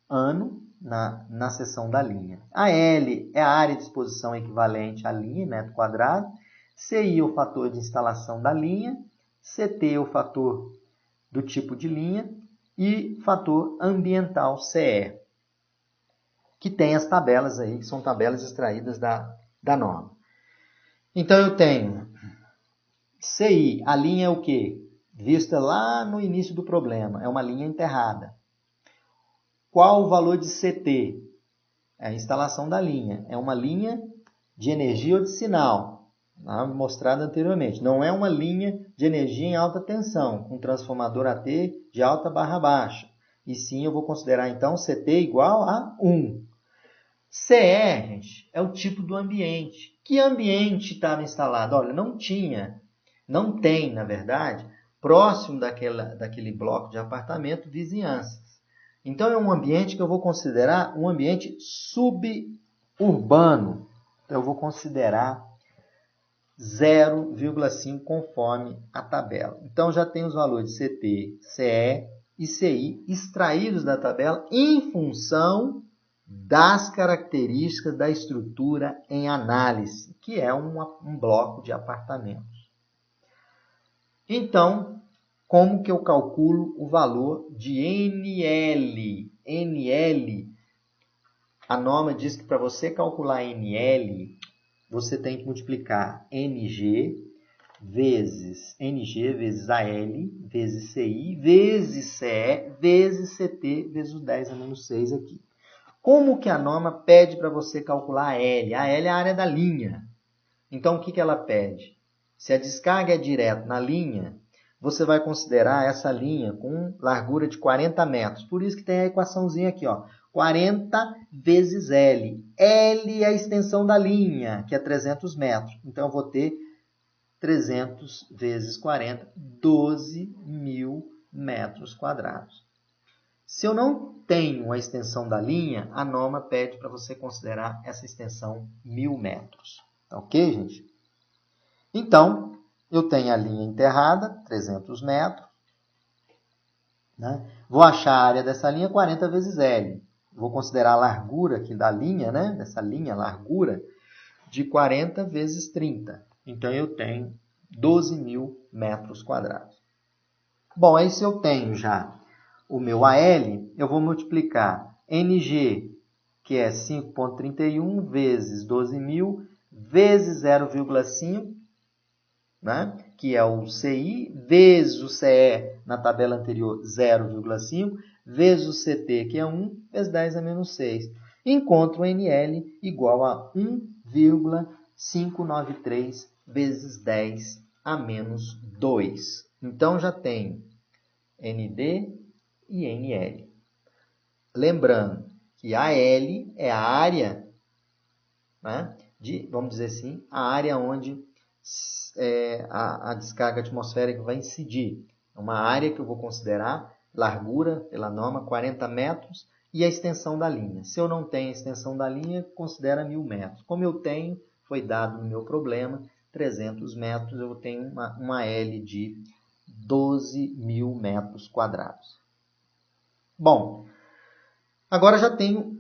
ano na seção da linha. AL é a área de exposição equivalente à linha, em metro quadrado. CI é o fator de instalação da linha. CT é o fator do tipo de linha. E fator ambiental CE, que tem as tabelas aí, que são tabelas extraídas da norma. Então, eu tenho CI, a linha é o quê? Vista lá no início do problema, é uma linha enterrada. Qual o valor de CT? É a instalação da linha, é uma linha de energia ou de sinal, mostrado anteriormente. Não é uma linha de energia em alta tensão, com transformador AT de alta barra baixa. E sim, eu vou considerar então CT igual a 1. CE, gente, é o tipo do ambiente. Que ambiente estava instalado? Olha, não tem, na verdade, próximo daquele bloco de apartamento, vizinhanças. Então, é um ambiente que eu vou considerar um ambiente suburbano. Então, eu vou considerar 0,5 conforme a tabela. Então, já tem os valores de CT, CE e CI extraídos da tabela em função das características da estrutura em análise, que é um bloco de apartamentos. Então, Como que eu calculo o valor de NL? NL, a norma diz que para você calcular NL, você tem que multiplicar NG vezes AL, vezes CI, vezes CE, vezes CT, vezes o 10 a menos 6 aqui. Como que a norma pede para você calcular a L? A L é a área da linha. Então, o que ela pede? Se a descarga é direto na linha, você vai considerar essa linha com largura de 40 metros. Por isso que tem a equaçãozinha aqui, ó. 40 vezes L. L é a extensão da linha, que é 300 metros. Então, eu vou ter 300 vezes 40, 12.000 metros quadrados. Se eu não tenho a extensão da linha, a norma pede para você considerar essa extensão 1.000 metros. Tá ok, gente? Então, eu tenho a linha enterrada, 300 metros. Né? Vou achar a área dessa linha, 40 vezes L. Vou considerar a largura aqui da linha, né? Dessa linha, largura, de 40 vezes 30. Então, eu tenho 12.000 metros quadrados. Bom, aí se eu tenho já o meu AL, eu vou multiplicar NG, que é 5,31, vezes 12.000, vezes 0,5, né? Que é o CI, vezes o CE na tabela anterior, 0,5, vezes o CT, que é 1, vezes 10 a menos 6. Encontro o NL igual a 1,593 vezes 10 a menos 2. Então, já tenho ND e NL. Lembrando que AL é a área, né, vamos dizer assim, a área onde a descarga atmosférica vai incidir. É uma área que eu vou considerar largura, pela norma, 40 metros, e a extensão da linha. Se eu não tenho a extensão da linha, considera 1.000 metros. Como eu tenho, foi dado no meu problema, 300 metros, eu tenho uma L de 12.000 metros quadrados. Bom, agora já tenho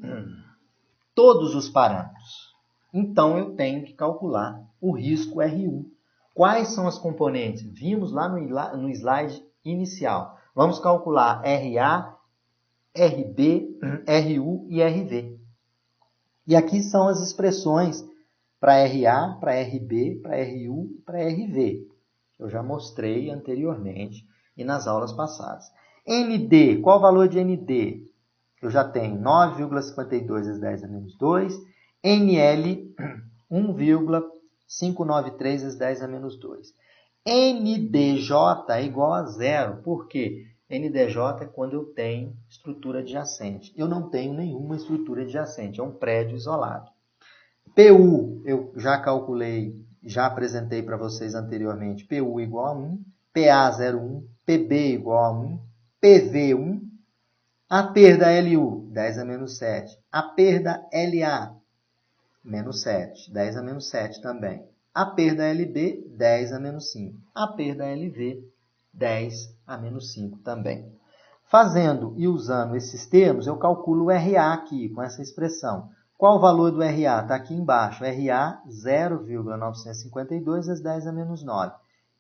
todos os parâmetros. Então, eu tenho que calcular o risco RU. Quais são as componentes? Vimos lá no slide inicial. Vamos calcular RA, RB, RU e RV. E aqui são as expressões para RA, para RB, para RU e para RV. Eu já mostrei anteriormente e nas aulas passadas. ND, qual o valor de ND? Eu já tenho 9,52 vezes 10 a menos 2. NL, 1,593 vezes 10 a menos 2. NDJ é igual a zero. Por quê? NDJ é quando eu tenho estrutura adjacente. Eu não tenho nenhuma estrutura adjacente, é um prédio isolado. PU, eu já calculei, já apresentei para vocês anteriormente. PU igual a 1, PA 0,1, PB igual a 1, PV 1. A perda LU, 10 a menos 7. A perda LA, menos 7. 10 a menos 7 também. A perda LB, 10 a menos 5. A perda LV, 10 a menos 5 também. Fazendo e usando esses termos, eu calculo o RA aqui, com essa expressão. Qual o valor do RA? Está aqui embaixo. RA, 0,952 vezes 10 a menos 9.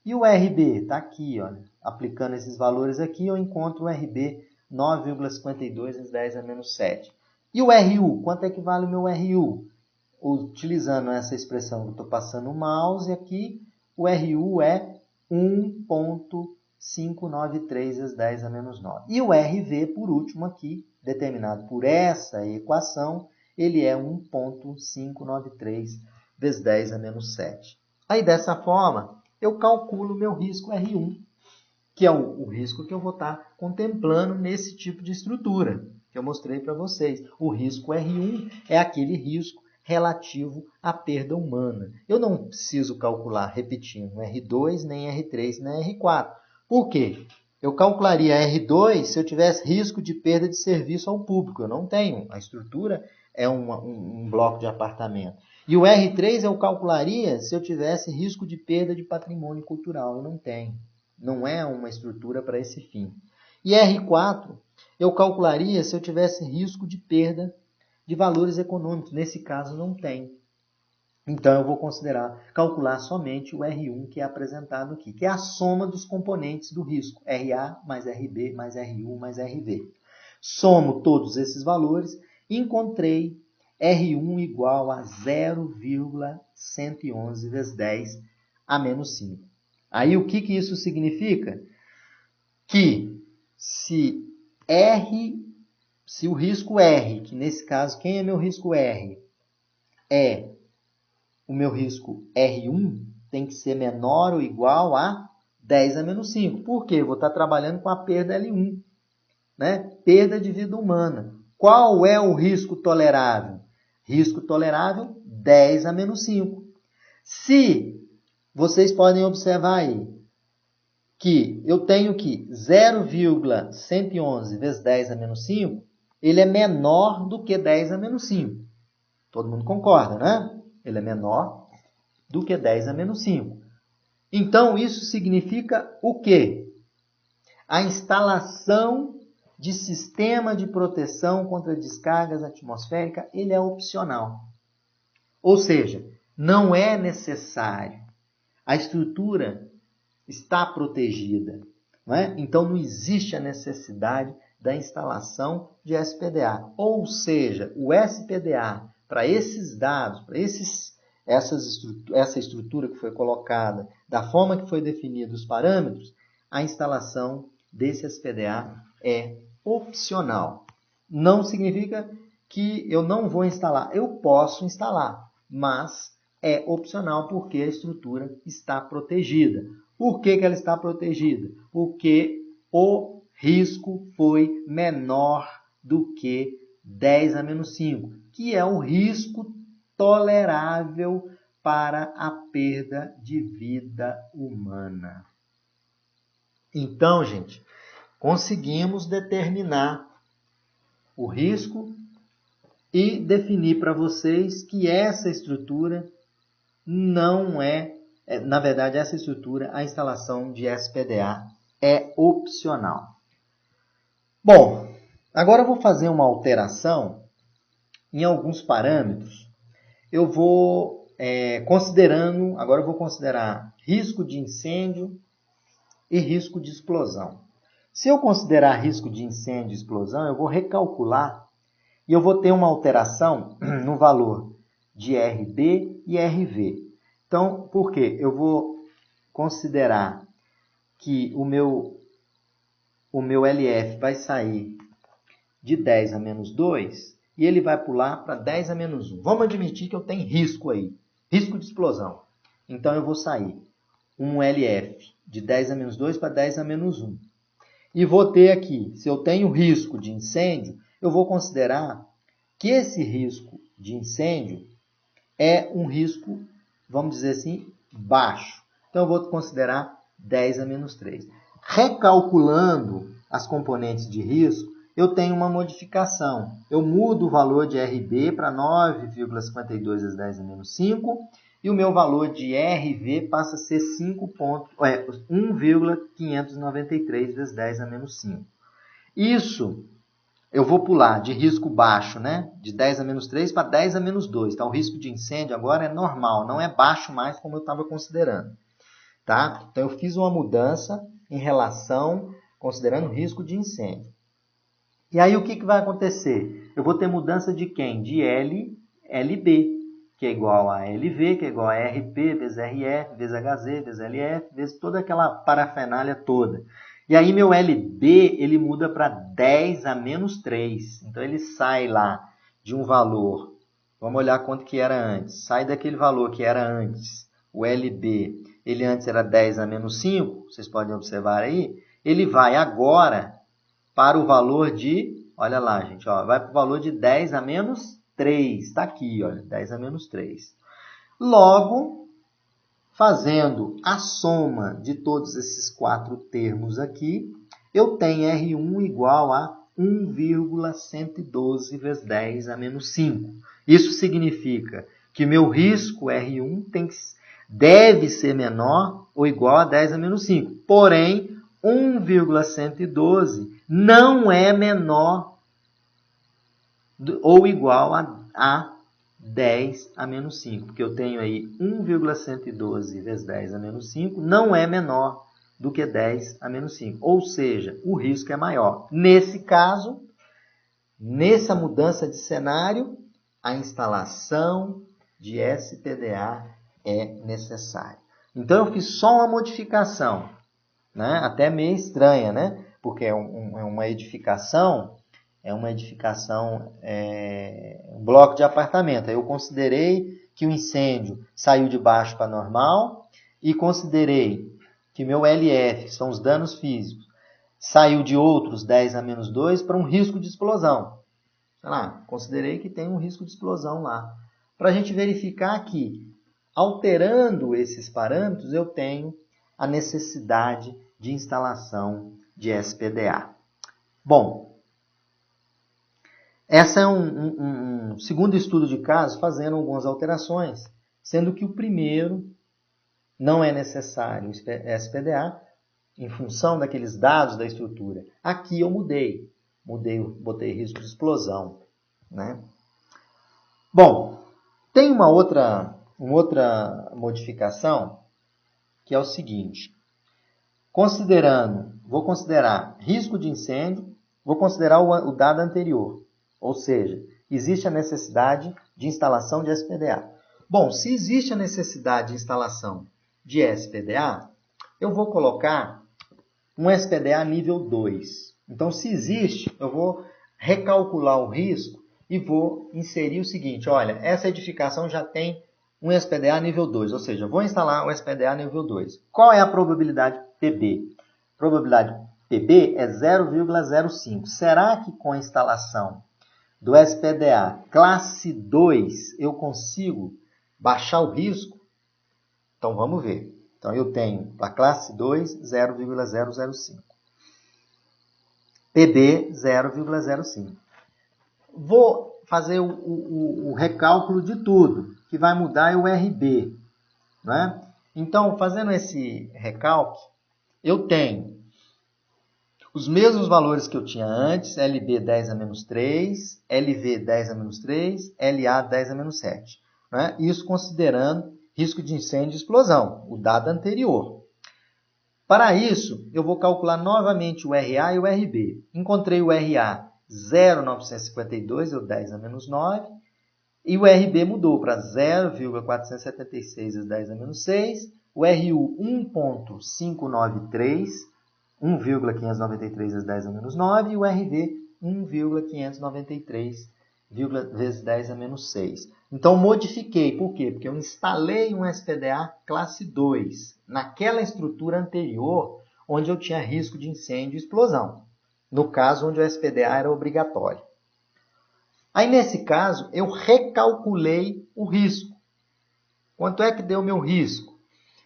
E o RB? Está aqui, olha. Aplicando esses valores aqui, eu encontro o RB 9,52 vezes 10 a menos 7. E o RU? Quanto é que vale o meu RU? Utilizando essa expressão que eu estou passando o mouse aqui, o RU é 1,593 vezes 10 a menos 9. E o RV, por último aqui, determinado por essa equação, ele é 1,593 vezes 10 a menos 7. Aí, dessa forma, eu calculo o meu risco R1, que é o risco que eu vou estar contemplando nesse tipo de estrutura, que eu mostrei para vocês. O risco R1 é aquele risco relativo à perda humana. Eu não preciso calcular, repetindo, R2, nem R3, nem R4. Por quê? Eu calcularia R2 se eu tivesse risco de perda de serviço ao público. Eu não tenho. A estrutura é um bloco de apartamento. E o R3 eu calcularia se eu tivesse risco de perda de patrimônio cultural. Eu não tenho. Não é uma estrutura para esse fim. E R4 eu calcularia se eu tivesse risco de perda de valores econômicos. Nesse caso, não tem. Então, eu vou calcular somente o R1 que é apresentado aqui, que é a soma dos componentes do risco, RA mais RB mais RU mais RV. Somo todos esses valores, encontrei R1 igual a 0,111 vezes 10 a menos 5. Aí, o que isso significa? Que se o risco R, que nesse caso, quem é meu risco R? É o meu risco R1, tem que ser menor ou igual a 10 a menos 5. Por quê? Eu vou estar trabalhando com a perda L1, né? Perda de vida humana. Qual é o risco tolerável? Risco tolerável, 10 a menos 5. Se vocês podem observar aí que eu tenho que 0,111 vezes 10 a menos 5, ele é menor do que 10 a menos 5. Todo mundo concorda, né? Ele é menor do que 10 a menos 5. Então, isso significa o quê? A instalação de sistema de proteção contra descargas atmosféricas, ele é opcional. Ou seja, não é necessário. A estrutura está protegida. Não é? Então, não existe a necessidade da instalação de SPDA. Ou seja, o SPDA, para esses dados, para essa estrutura que foi colocada, da forma que foi definido os parâmetros, a instalação desse SPDA é opcional. Não significa que eu não vou instalar. Eu posso instalar, mas é opcional porque a estrutura está protegida. Por que ela está protegida? Porque o risco foi menor do que 10 a menos 5, que é o risco tolerável para a perda de vida humana. Então, gente, conseguimos determinar o risco e definir para vocês que essa estrutura não na verdade, essa estrutura, a instalação de SPDA é opcional. Bom, agora eu vou fazer uma alteração em alguns parâmetros. Eu vou agora eu vou considerar risco de incêndio e risco de explosão. Se eu considerar risco de incêndio e explosão, eu vou recalcular e eu vou ter uma alteração no valor de RB e RV. Então, por quê? Eu vou considerar que o meu LF vai sair de 10 a menos 2 e ele vai pular para 10 a menos 1. Vamos admitir que eu tenho risco aí, risco de explosão. Então, eu vou sair um LF de 10 a menos 2 para 10 a menos 1. E vou ter aqui, se eu tenho risco de incêndio, eu vou considerar que esse risco de incêndio é um risco, vamos dizer assim, baixo. Então, eu vou considerar 10 a menos 3. Recalculando as componentes de risco, eu tenho uma modificação. Eu mudo o valor de RB para 9,52 vezes 10 a menos 5 e o meu valor de RV passa a ser 1,593 vezes 10 a menos 5. Isso eu vou pular de risco baixo, né? De 10 a menos 3 para 10 a menos 2. Então, o risco de incêndio agora é normal, não é baixo mais como eu estava considerando. Tá? Então, eu fiz uma mudança em relação, considerando o risco de incêndio. E aí, o que vai acontecer? Eu vou ter mudança de quem? De LB, que é igual a LV, que é igual a RP, vezes RF, vezes HZ, vezes LF, vezes toda aquela parafernália toda. E aí, meu LB, ele muda para 10 a menos 3. Então, ele sai lá de um valor, vamos olhar quanto que era antes. Sai daquele valor que era antes, o LB, ele antes era 10 a menos 5, vocês podem observar aí. Ele vai agora para o valor de, olha lá, gente, ó, vai para o valor de 10 a menos 3. Está aqui, olha, 10 a menos 3. Logo, fazendo a soma de todos esses 4 termos aqui, eu tenho R1 igual a 1,112 vezes 10 a menos 5. Isso significa que meu risco R1 deve ser menor ou igual a 10 a menos 5. Porém, 1,112 não é menor ou igual a 10 a menos 5, porque eu tenho aí 1,112 vezes 10 a menos 5, não é menor do que 10 a menos 5, ou seja, o risco é maior. Nesse caso, nessa mudança de cenário, a instalação de SPDA é necessária. Então, eu fiz só uma modificação, né? Até meio estranha, né? Porque é uma edificação, um bloco de apartamento. Aí eu considerei que o incêndio saiu de baixo para normal e considerei que meu LF, que são os danos físicos, saiu de outros 10 a menos 2 para um risco de explosão. Sei lá, considerei que tem um risco de explosão lá. Para a gente verificar que, alterando esses parâmetros, eu tenho a necessidade de instalação de SPDA. Bom, esse é um segundo estudo de caso fazendo algumas alterações, sendo que o primeiro não é necessário SPDA em função daqueles dados da estrutura. Aqui eu mudei, botei risco de explosão, né? Bom, tem uma outra modificação que é o seguinte. Vou considerar risco de incêndio, vou considerar o dado anterior. Ou seja, existe a necessidade de instalação de SPDA. Bom, se existe a necessidade de instalação de SPDA, eu vou colocar um SPDA nível 2. Então, se existe, eu vou recalcular o risco e vou inserir o seguinte. Olha, essa edificação já tem um SPDA nível 2, ou seja, eu vou instalar um SPDA nível 2. Qual é a probabilidade PB? A probabilidade PB é 0,05. Será que com a instalação do SPDA classe 2 eu consigo baixar o risco? Então vamos ver. Então eu tenho para classe 2 0,005. PB 0,05. Vou fazer o recálculo de tudo, que vai mudar é o RB. Né? Então, fazendo esse recálculo, eu tenho os mesmos valores que eu tinha antes, LB 10 a menos 3, LV 10 a menos 3, LA 10 a menos 7. Né? Isso considerando risco de incêndio e explosão, o dado anterior. Para isso, eu vou calcular novamente o RA e o RB. Encontrei o RA 0,952, ou 10 a menos 9, e o RB mudou para 0,476 vezes 10 a menos 6, o RU 1,593, 1,593 vezes 10 a menos 9, e o RV 1,593 vezes 10 a menos 6. Então, modifiquei. Por quê? Porque eu instalei um SPDA classe 2 naquela estrutura anterior, onde eu tinha risco de incêndio e explosão. No caso, onde o SPDA era obrigatório. Aí, nesse caso, eu recalculei o risco. Quanto é que deu meu risco?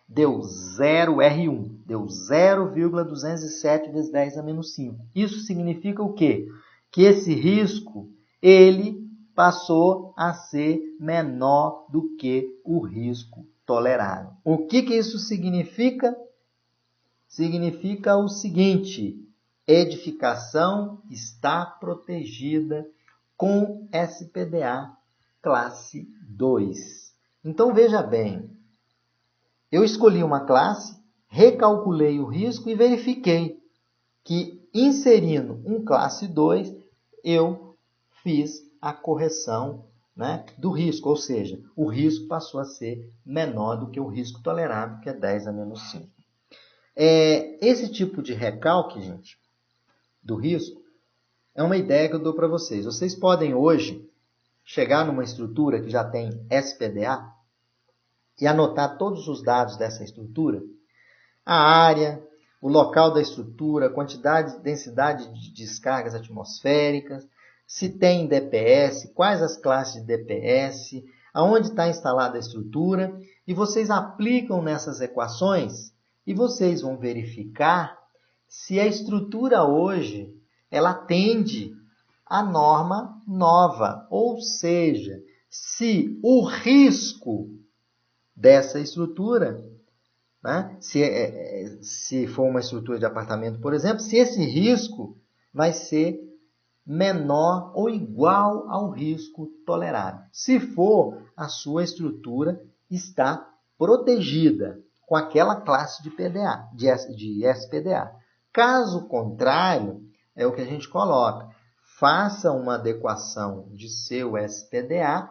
Deu 0 R1. Deu 0,207 vezes 10 a menos 5. Isso significa o quê? Que esse risco, ele passou a ser menor do que o risco tolerável. O que isso significa? Significa o seguinte: edificação está protegida com SPDA classe 2. Então, veja bem, eu escolhi uma classe, recalculei o risco e verifiquei que, inserindo um classe 2, eu fiz a correção, né, do risco, ou seja, o risco passou a ser menor do que o risco tolerável, que é 10 a menos 5. Esse tipo de recalque, gente, do risco, é uma ideia que eu dou para vocês. Vocês podem hoje chegar numa estrutura que já tem SPDA e anotar todos os dados dessa estrutura, a área, o local da estrutura, quantidade, densidade de descargas atmosféricas, se tem DPS, quais as classes de DPS, aonde está instalada a estrutura, e vocês aplicam nessas equações e vocês vão verificar se a estrutura hoje ela atende à norma nova, ou seja, se o risco dessa estrutura, né, se for uma estrutura de apartamento, por exemplo, se esse risco vai ser menor ou igual ao risco tolerado. Se for, a sua estrutura está protegida com aquela classe de PDA, de SPDA. Caso contrário, é o que a gente coloca. Faça uma adequação de seu SPDA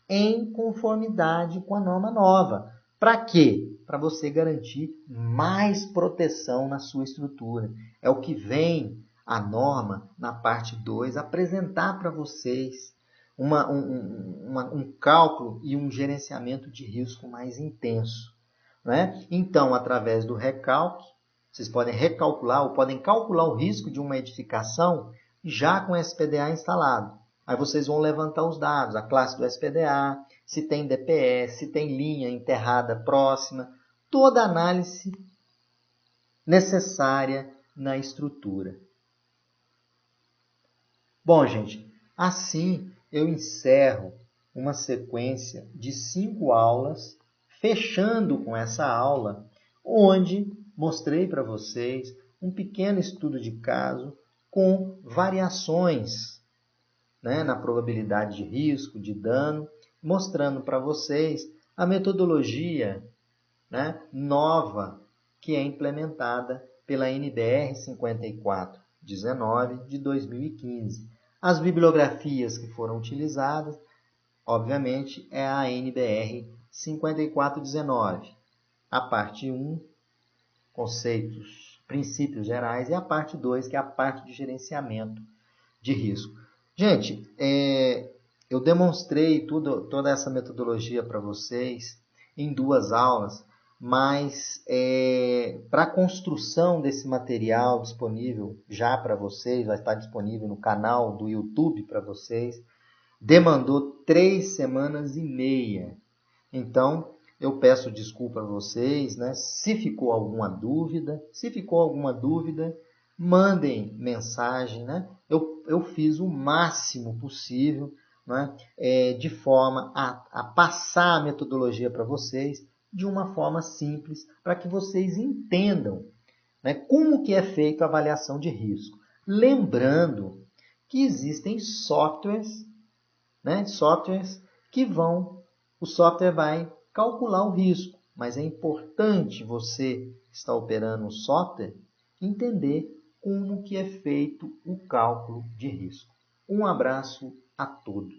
em conformidade com a norma nova. Para quê? Para você garantir mais proteção na sua estrutura. É o que vem a norma, na parte 2, apresentar para vocês um cálculo e um gerenciamento de risco mais intenso. Né? Então, através do recalque, vocês podem recalcular ou podem calcular o risco de uma edificação já com SPDA instalado. Aí vocês vão levantar os dados, a classe do SPDA, se tem DPS, se tem linha enterrada próxima, toda a análise necessária na estrutura. Bom, gente, assim eu encerro uma sequência de 5 aulas, fechando com essa aula, onde mostrei para vocês um pequeno estudo de caso com variações, né, na probabilidade de risco, de dano, mostrando para vocês a metodologia, né, nova que é implementada pela NBR 5419 de 2015. As bibliografias que foram utilizadas, obviamente, é a NBR 5419. A parte 1, conceitos, princípios gerais, e a parte 2, que é a parte de gerenciamento de risco. Gente, eu demonstrei toda essa metodologia para vocês em 2 aulas, mas para a construção desse material disponível já para vocês, vai estar disponível no canal do YouTube para vocês, demandou 3 semanas e meia. Então, eu peço desculpa a vocês, né? Se ficou alguma dúvida, mandem mensagem, né? Eu fiz o máximo possível, né? De forma a passar a metodologia para vocês de uma forma simples, para que vocês entendam, né, como que é feita a avaliação de risco. Lembrando que existem softwares, né? Softwares que o software vai calcular o risco, mas é importante você que está operando o software entender como que é feito o cálculo de risco. Um abraço a todos.